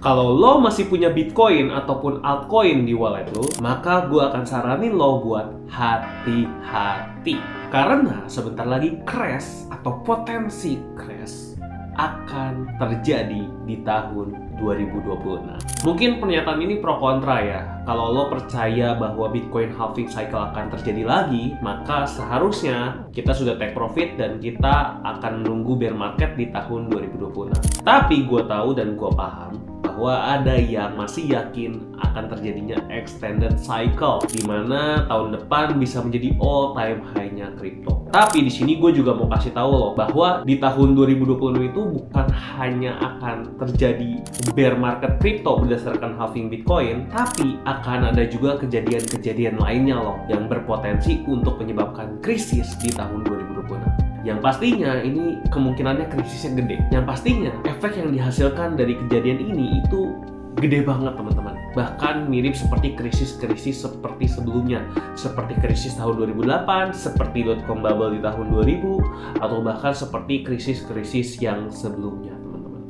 Kalau lo masih punya Bitcoin ataupun altcoin di wallet lo, maka gue akan saranin lo buat hati-hati. Karena sebentar lagi crash atau potensi crash akan terjadi di tahun 2026. Mungkin pernyataan ini pro kontra ya. Kalau lo percaya bahwa Bitcoin halving cycle akan terjadi lagi, maka seharusnya kita sudah take profit dan kita akan menunggu bear market di tahun 2026. Tapi gue tahu dan gue paham bahwa ada yang masih yakin akan terjadinya extended cycle, di mana tahun depan bisa menjadi all time high-nya kripto. Tapi di sini gue juga mau kasih tahu lo bahwa di tahun 2020 itu bukan hanya akan terjadi bear market kripto berdasarkan halving Bitcoin, tapi akan ada juga kejadian-kejadian lainnya loh yang berpotensi untuk menyebabkan krisis di tahun 2026. Yang pastinya ini kemungkinannya krisisnya gede. Yang pastinya efek yang dihasilkan dari kejadian ini itu gede banget teman-teman. Bahkan mirip seperti krisis-krisis seperti sebelumnya. Seperti krisis tahun 2008, seperti dot-com bubble di tahun 2000, atau bahkan seperti krisis-krisis yang sebelumnya.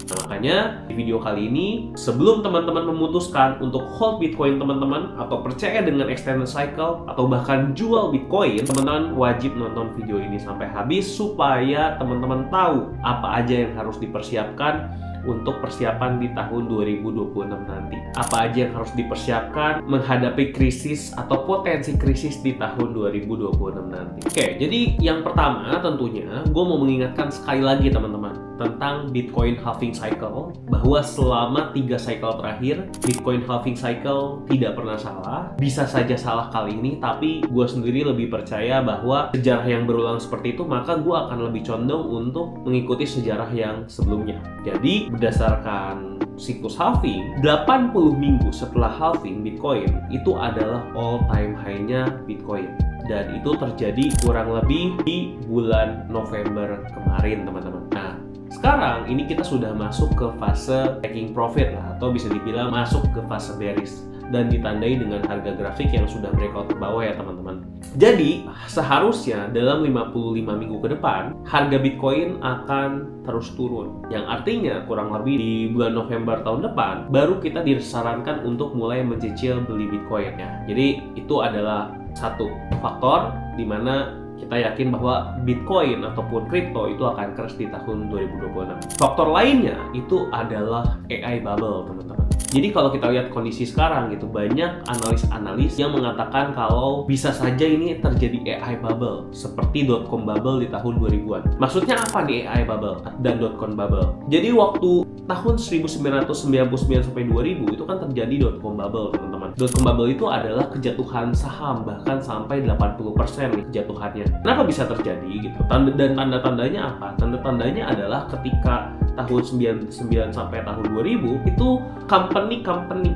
Nah, makanya di video kali ini, sebelum teman-teman memutuskan untuk hold Bitcoin teman-teman, atau percaya dengan extended cycle, atau bahkan jual Bitcoin, teman-teman wajib nonton video ini sampai habis supaya teman-teman tahu apa aja yang harus dipersiapkan untuk persiapan di tahun 2026 nanti. Apa aja yang harus dipersiapkan menghadapi krisis atau potensi krisis di tahun 2026 nanti. Oke, jadi yang pertama tentunya gue mau mengingatkan sekali lagi teman-teman tentang Bitcoin halving cycle, bahwa selama 3 cycle terakhir Bitcoin halving cycle tidak pernah salah. Bisa saja salah kali ini, tapi gue sendiri lebih percaya bahwa sejarah yang berulang seperti itu, maka gue akan lebih condong untuk mengikuti sejarah yang sebelumnya. Jadi berdasarkan siklus halving, 80 minggu setelah halving Bitcoin itu adalah all time high-nya Bitcoin. Dan itu terjadi kurang lebih di bulan November kemarin teman-teman. Nah, sekarang ini kita sudah masuk ke fase taking profit lah, atau bisa dibilang masuk ke fase bearish, dan ditandai dengan harga grafik yang sudah breakout ke bawah ya teman-teman. Jadi seharusnya dalam 55 minggu ke depan harga Bitcoin akan terus turun, yang artinya kurang lebih di bulan November tahun depan baru kita disarankan untuk mulai mencicil beli Bitcoin ya. Jadi itu adalah satu faktor di mana kita yakin bahwa Bitcoin ataupun kripto itu akan crash di tahun 2026. Faktor lainnya itu adalah AI bubble teman-teman. Jadi kalau kita lihat kondisi sekarang gitu, banyak analis-analis yang mengatakan kalau bisa saja ini terjadi AI bubble seperti dot-com bubble di tahun 2000-an. Maksudnya apa nih AI bubble dan dot-com bubble? Jadi waktu tahun 1999 sampai 2000 itu kan terjadi dot-com bubble teman-teman. Dot-com bubble itu adalah kejatuhan saham bahkan sampai 80% nih kejatuhannya. Kenapa bisa terjadi gitu? Dan tanda-tandanya apa? Tanda-tandanya adalah ketika tahun 99 sampai tahun 2000 itu company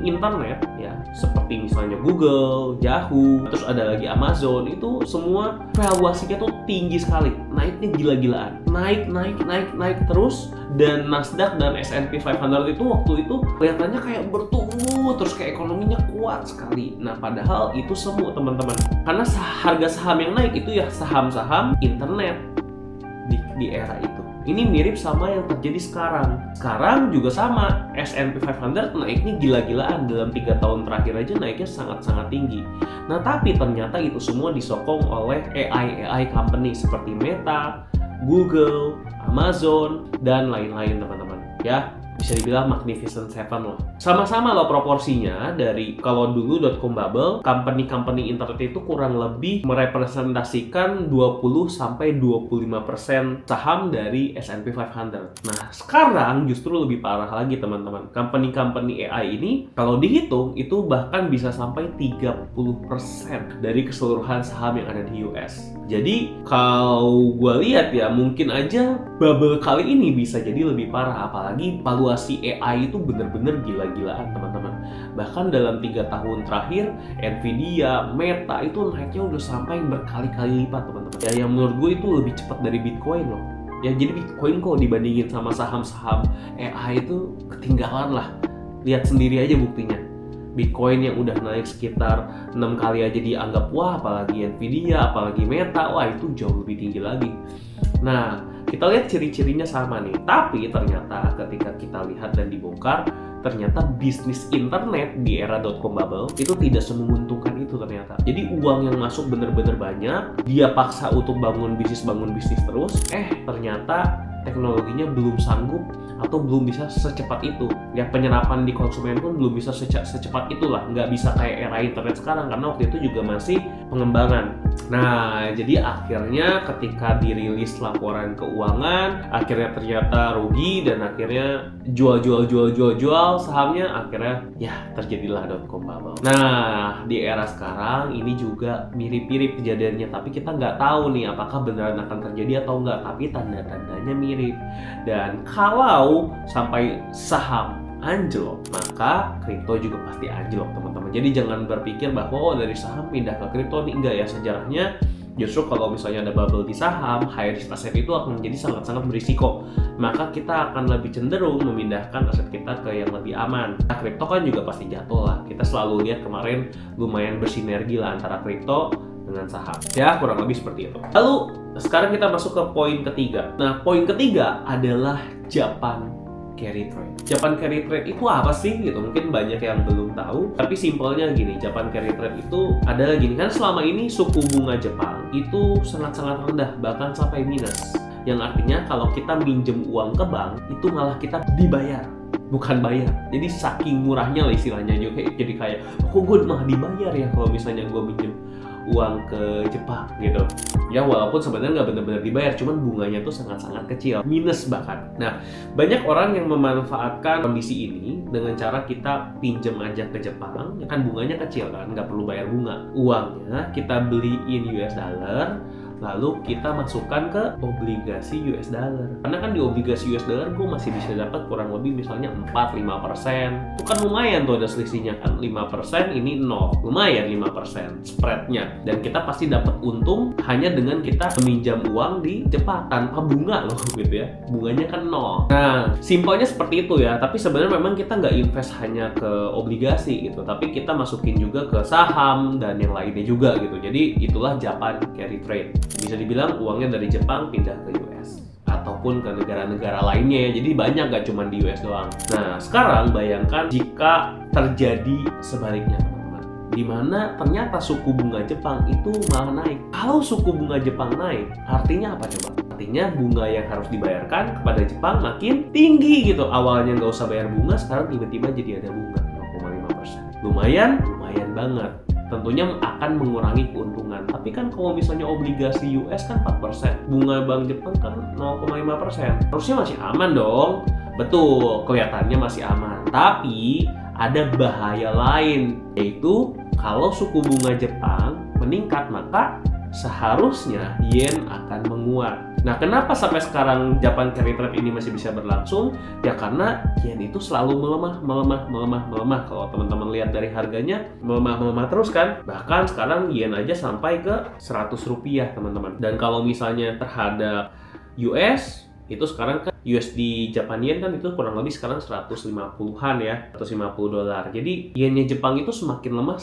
internet ya, seperti misalnya Google, Yahoo, terus ada lagi Amazon, itu semua valuasinya tuh tinggi sekali, naiknya gila-gilaan, naik terus, dan Nasdaq dan S&P 500 itu waktu itu kelihatannya kayak bertumbuh terus, kayak ekonominya kuat sekali. Nah padahal itu semua teman-teman, karena harga saham yang naik itu ya saham-saham internet di era itu. Ini mirip sama yang terjadi sekarang. Sekarang juga sama, S&P 500 naiknya gila-gilaan, dalam 3 tahun terakhir aja naiknya sangat-sangat tinggi. Nah tapi ternyata itu semua disokong oleh AI company seperti Meta, Google, Amazon, dan lain-lain teman-teman ya. Bisa dibilang Magnificent Seven loh. Sama-sama loh proporsinya. Dari kalau dulu dot-com bubble, company internet itu kurang lebih merepresentasikan 20-25% saham dari S&P 500. Nah sekarang justru lebih parah lagi teman-teman. Company AI ini kalau dihitung itu bahkan bisa sampai 30% dari keseluruhan saham yang ada di US. Jadi kalau gue lihat ya, mungkin aja bubble kali ini bisa jadi lebih parah. Apalagi valuasi AI itu bener-bener gila-gilaan teman-teman. Bahkan dalam 3 tahun terakhir Nvidia, Meta itu naiknya udah sampai berkali-kali lipat teman-teman. Ya yang menurut gue itu lebih cepat dari Bitcoin loh. Ya jadi Bitcoin kok dibandingin sama saham-saham AI itu ketinggalan lah. Lihat sendiri aja buktinya. Bitcoin yang udah naik sekitar 6 kali aja dianggap wah, apalagi Nvidia, apalagi Meta, wah itu jauh lebih tinggi lagi. Nah, kita lihat ciri-cirinya sama nih. Tapi ternyata ketika kita lihat dan dibongkar, ternyata bisnis internet di era dot-com bubble itu tidak semenguntungkan itu ternyata. Jadi uang yang masuk bener-bener banyak, dia paksa untuk bangun bisnis terus, ternyata teknologinya belum sanggup atau belum bisa secepat itu. Ya, penyerapan di konsumen pun belum bisa secepat itulah. Nggak bisa kayak era internet sekarang, karena waktu itu juga masih pengembangan. Nah, jadi akhirnya ketika dirilis laporan keuangan, akhirnya ternyata rugi dan akhirnya jual sahamnya, akhirnya ya terjadilah dot-com bubble. Nah, di era sekarang ini juga mirip-mirip kejadiannya, tapi kita nggak tahu nih apakah beneran akan terjadi atau enggak, tapi tanda-tandanya mirip. Dan kalau sampai saham anjlok, maka kripto juga pasti anjlok, teman-teman. Jadi jangan berpikir bahwa dari saham pindah ke kripto nih, enggak ya. Sejarahnya justru kalau misalnya ada bubble di saham, high risk aset itu akan menjadi sangat-sangat berisiko. Maka kita akan lebih cenderung memindahkan aset kita ke yang lebih aman. Nah, kripto kan juga pasti jatuh lah. Kita selalu lihat kemarin lumayan bersinergi lah antara kripto dengan saham. Ya, kurang lebih seperti itu. Lalu sekarang kita masuk ke poin ketiga. Nah, poin ketiga adalah Japan carry trade. Japan carry trade itu apa sih gitu? Mungkin banyak yang belum tahu, tapi simpelnya gini, Japan carry trade itu adalah gini, kan selama ini suku bunga Jepang itu sangat-sangat rendah, bahkan sampai minus. Yang artinya kalau kita minjem uang ke bank, itu malah kita dibayar, bukan bayar. Jadi saking murahnya lah istilahnya, jadi kayak, kok gue malah dibayar ya kalau misalnya gue minjem uang ke Jepang gitu. Ya, walaupun sebenarnya nggak benar-benar dibayar, cuman bunganya tuh sangat-sangat kecil, minus bahkan. Nah, banyak orang yang memanfaatkan kondisi ini dengan cara kita pinjam aja ke Jepang, kan bunganya kecil kan, nggak perlu bayar bunga. Uangnya kita beliin US dollar, lalu kita masukkan ke obligasi US dollar. Karena kan di obligasi US dollar gue masih bisa dapat kurang lebih misalnya 4-5%. Itu kan lumayan tuh, ada selisihnya kan, 5% ini 0. Lumayan 5% spreadnya. Dan kita pasti dapat untung hanya dengan kita meminjam uang di Jepang tanpa bunga loh gitu ya. Bunganya kan 0. Nah, simpelnya seperti itu ya. Tapi sebenarnya memang kita nggak invest hanya ke obligasi gitu, tapi kita masukin juga ke saham dan yang lainnya juga gitu. Jadi itulah Japan carry trade. Bisa dibilang uangnya dari Jepang pindah ke US ataupun ke negara-negara lainnya ya. Jadi banyak, gak cuma di US doang. Nah, sekarang bayangkan jika terjadi sebaliknya, teman-teman, di mana ternyata suku bunga Jepang itu malah naik. Kalau suku bunga Jepang naik, artinya apa coba? Artinya bunga yang harus dibayarkan kepada Jepang makin tinggi gitu. Awalnya nggak usah bayar bunga, sekarang tiba-tiba jadi ada bunga 0,5%. Lumayan banget. Tentunya akan mengurangi keuntungan. Tapi kan kalau misalnya obligasi US kan 4%, bunga bank Jepang kan 0,5%. Harusnya masih aman dong. Betul, kelihatannya masih aman. Tapi ada bahaya lain, yaitu kalau suku bunga Jepang meningkat, maka seharusnya yen akan menguat. Nah, kenapa sampai sekarang Japan carry trade ini masih bisa berlangsung? Ya karena yen itu selalu melemah. Kalau teman-teman lihat dari harganya, melemah terus kan. Bahkan sekarang yen aja sampai ke 100 rupiah, teman-teman. Dan kalau misalnya terhadap US, itu sekarang kan USD Japan yen kan itu kurang lebih sekarang 150-an ya, $150. Jadi yennya Jepang itu semakin lemah.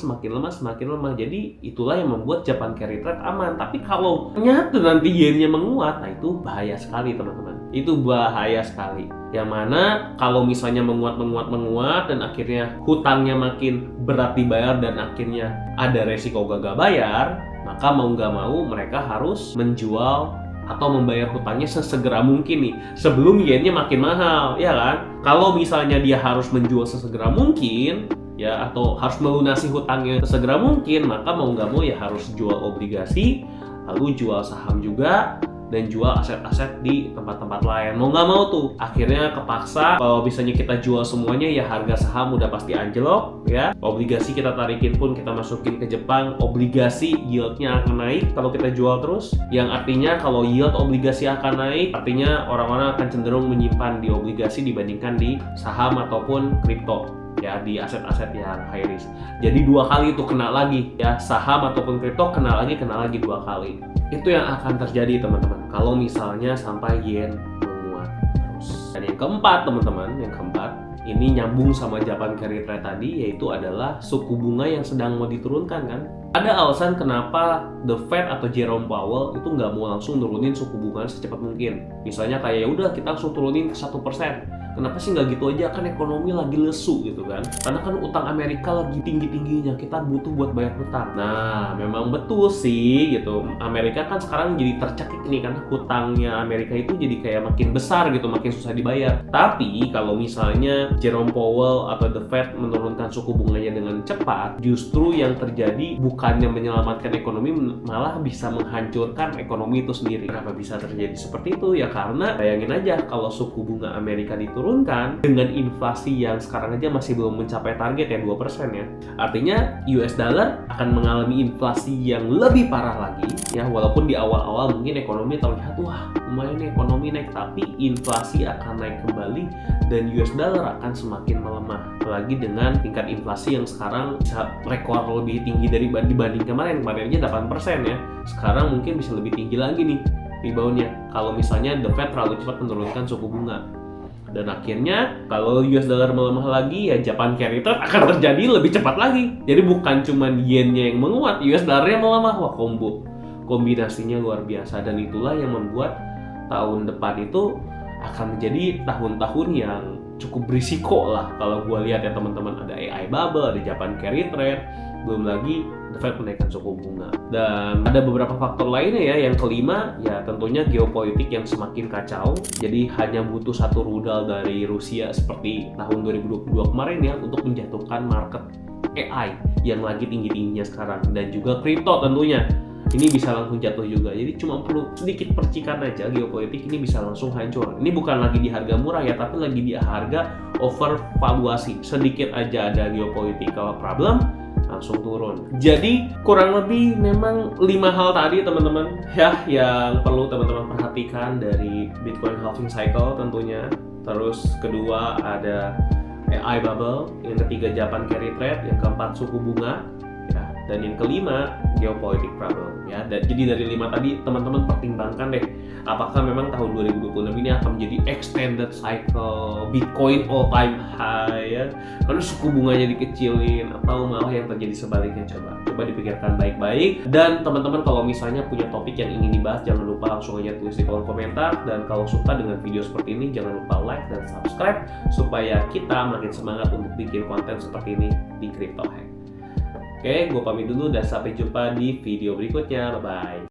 Jadi itulah yang membuat Japan carry trade aman. Tapi kalau ternyata nanti yennya menguat, nah itu bahaya sekali, teman-teman. Itu bahaya sekali. Yang mana kalau misalnya menguat dan akhirnya hutangnya makin berat dibayar dan akhirnya ada resiko gagal bayar, maka mau nggak mau mereka harus menjual atau membayar hutangnya sesegera mungkin nih, sebelum yennya makin mahal, ya kan? Kalau misalnya dia harus menjual sesegera mungkin, ya, atau harus melunasi hutangnya sesegera mungkin, maka mau nggak mau ya harus jual obligasi, lalu jual saham juga, dan jual aset-aset di tempat-tempat lain. Mau nggak mau tuh, akhirnya kepaksa. Kalau misalnya kita jual semuanya, ya harga saham udah pasti anjlok, ya. Obligasi kita tarikin pun kita masukin ke Jepang, obligasi yieldnya akan naik kalau kita jual terus. Yang artinya kalau yield obligasi akan naik, artinya orang-orang akan cenderung menyimpan di obligasi dibandingkan di saham ataupun kripto, ya, di aset-aset yang high risk. Jadi dua kali itu kena lagi, ya, saham ataupun kripto kena lagi dua kali. Itu yang akan terjadi, teman-teman, kalau misalnya sampai yen menguat terus. Dan yang keempat, teman-teman, ini nyambung sama Japan carry trade tadi, yaitu adalah suku bunga yang sedang mau diturunkan kan. Ada alasan kenapa The Fed atau Jerome Powell itu nggak mau langsung nurunin suku bunga secepat mungkin. Misalnya kayak ya udah kita langsung turunin ke 1%. Kenapa sih nggak gitu aja, kan ekonomi lagi lesu gitu kan. Karena kan utang Amerika lagi tinggi-tingginya, kita butuh buat bayar hutang. Nah, memang betul sih gitu. Amerika kan sekarang jadi tercekik nih, karena hutangnya Amerika itu jadi kayak makin besar gitu, makin susah dibayar. Tapi kalau misalnya Jerome Powell atau The Fed menurunkan suku bunganya dengan cepat, justru yang terjadi bukannya menyelamatkan ekonomi, malah bisa menghancurkan ekonomi itu sendiri. Kenapa bisa terjadi seperti itu? Ya karena bayangin aja kalau suku bunga Amerika diturunkan dengan inflasi yang sekarang aja masih belum mencapai target ya 2% ya. Artinya US dollar akan mengalami inflasi yang lebih parah lagi ya, walaupun di awal-awal mungkin ekonomi terlihat wah lumayan nih ekonomi naik, tapi inflasi akan naik kembali dan US dollar akan semakin melemah. Apalagi dengan tingkat inflasi yang sekarang bisa rekor lebih tinggi dibanding kemarin aja 8% ya. Sekarang mungkin bisa lebih tinggi lagi nih reboundnya kalau misalnya The Fed terlalu cepat menurunkan suku bunga. Dan akhirnya kalau US dollar melemah lagi ya Japan carry trade akan terjadi lebih cepat lagi. Jadi bukan cuma yennya yang menguat, US dollarnya melemah. Wah, kombinasinya luar biasa, dan itulah yang membuat tahun depan itu akan menjadi tahun-tahun yang cukup berisiko lah kalau gue lihat ya teman-teman. Ada AI bubble, ada Japan carry trade, belum lagi The Fed menaikkan suku bunga. Dan ada beberapa faktor lainnya ya. Yang kelima ya tentunya geopolitik yang semakin kacau. Jadi hanya butuh satu rudal dari Rusia seperti tahun 2022 kemarin ya untuk menjatuhkan market AI yang lagi tinggi-tingginya sekarang, dan juga kripto tentunya. Ini bisa langsung jatuh juga. Jadi cuma perlu sedikit percikan aja geopolitik, ini bisa langsung hancur. Ini bukan lagi di harga murah ya, tapi lagi di harga overvaluasi. Sedikit aja ada geopolitical problem, langsung turun. Jadi kurang lebih memang 5 hal tadi teman-teman ya yang perlu teman-teman perhatikan dari Bitcoin halving cycle tentunya. Terus kedua ada AI bubble, yang ketiga Japan carry trade, yang keempat suku bunga ya, dan yang kelima geopolitik problem ya. Jadi dari 5 tadi teman-teman pertimbangkan deh, apakah memang tahun 2026 ini akan menjadi extended cycle Bitcoin all time high ya, karena suku bunganya dikecilin, atau malah yang terjadi sebaliknya. Coba dipikirkan baik-baik. Dan teman-teman kalau misalnya punya topik yang ingin dibahas, jangan lupa langsung aja tulis di kolom komentar. Dan kalau suka dengan video seperti ini, jangan lupa like dan subscribe supaya kita makin semangat untuk bikin konten seperti ini di Crypto Hack. Oke, gue pamit dulu dan sampai jumpa di video berikutnya. Bye-bye.